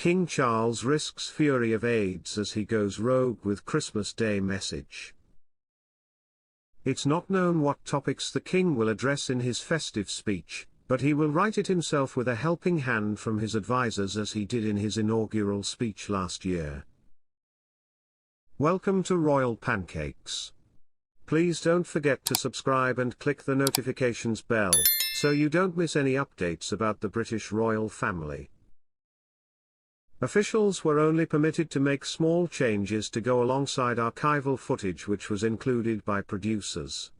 King Charles risks fury of AIDS as he goes rogue with Christmas Day message. It's not known what topics the king will address in his festive speech, but he will write it himself with a helping hand from his advisors as he did in his inaugural speech last year. Welcome to Royal Pancakes. Please don't forget to subscribe and click the notifications bell, so you don't miss any updates about the British royal family. Officials were only permitted to make small changes to go alongside archival footage which was included by producers.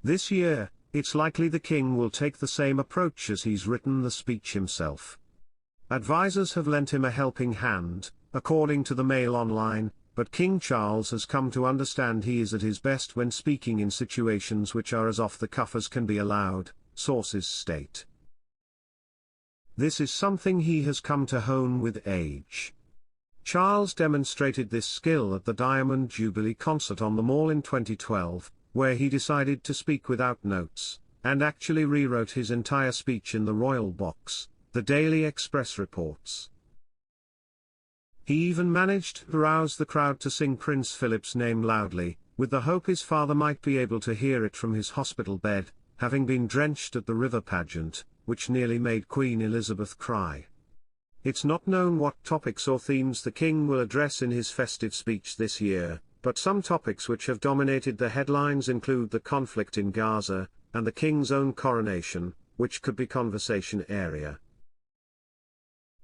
This year, it's likely the king will take the same approach as he's written the speech himself. Advisors have lent him a helping hand, according to the Mail Online, but King Charles has come to understand he is at his best when speaking in situations which are as off the cuff as can be allowed, sources state. This is something he has come to hone with age. Charles demonstrated this skill at the Diamond Jubilee Concert on the Mall in 2012, where he decided to speak without notes, and actually rewrote his entire speech in the royal box, the Daily Express reports. He even managed to rouse the crowd to sing Prince Philip's name loudly, with the hope his father might be able to hear it from his hospital bed, having been drenched at the river pageant, which nearly made Queen Elizabeth cry. It's not known what topics or themes the king will address in his festive speech this year, but some topics which have dominated the headlines include the conflict in Gaza, and the king's own coronation, which could be conversation area.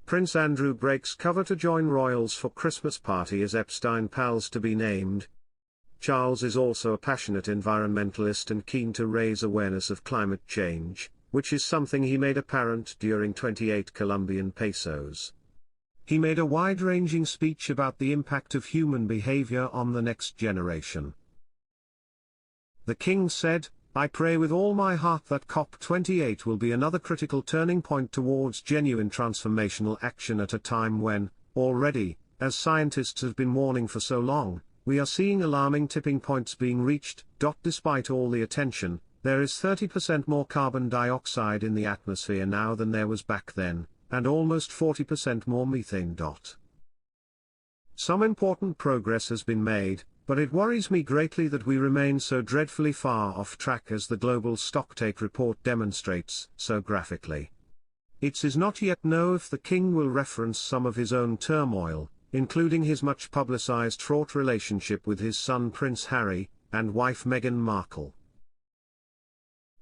Prince Andrew breaks cover to join royals for Christmas party as Epstein pals to be named. Charles is also a passionate environmentalist and keen to raise awareness of climate change, which is something he made apparent during 28 Colombian pesos. He made a wide-ranging speech about the impact of human behavior on the next generation. The king said, "I pray with all my heart that COP28 will be another critical turning point towards genuine transformational action at a time when, already, as scientists have been warning for so long, we are seeing alarming tipping points being reached. Despite all the attention, there is 30% more carbon dioxide in the atmosphere now than there was back then, and almost 40% more methane. Some important progress has been made, but it worries me greatly that we remain so dreadfully far off track as the global stocktake report demonstrates so graphically. It is not yet known if the king will reference some of his own turmoil, including his much publicized fraught relationship with his son Prince Harry, and wife Meghan Markle.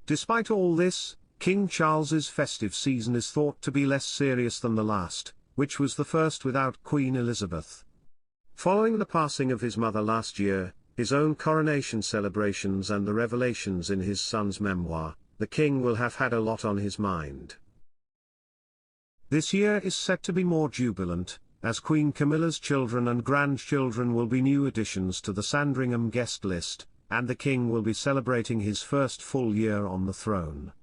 Despite all this, King Charles's festive season is thought to be less serious than the last, which was the first without Queen Elizabeth. Following the passing of his mother last year, his own coronation celebrations and the revelations in his son's memoir, the king will have had a lot on his mind. This year is set to be more jubilant, as Queen Camilla's children and grandchildren will be new additions to the Sandringham guest list, and the king will be celebrating his first full year on the throne.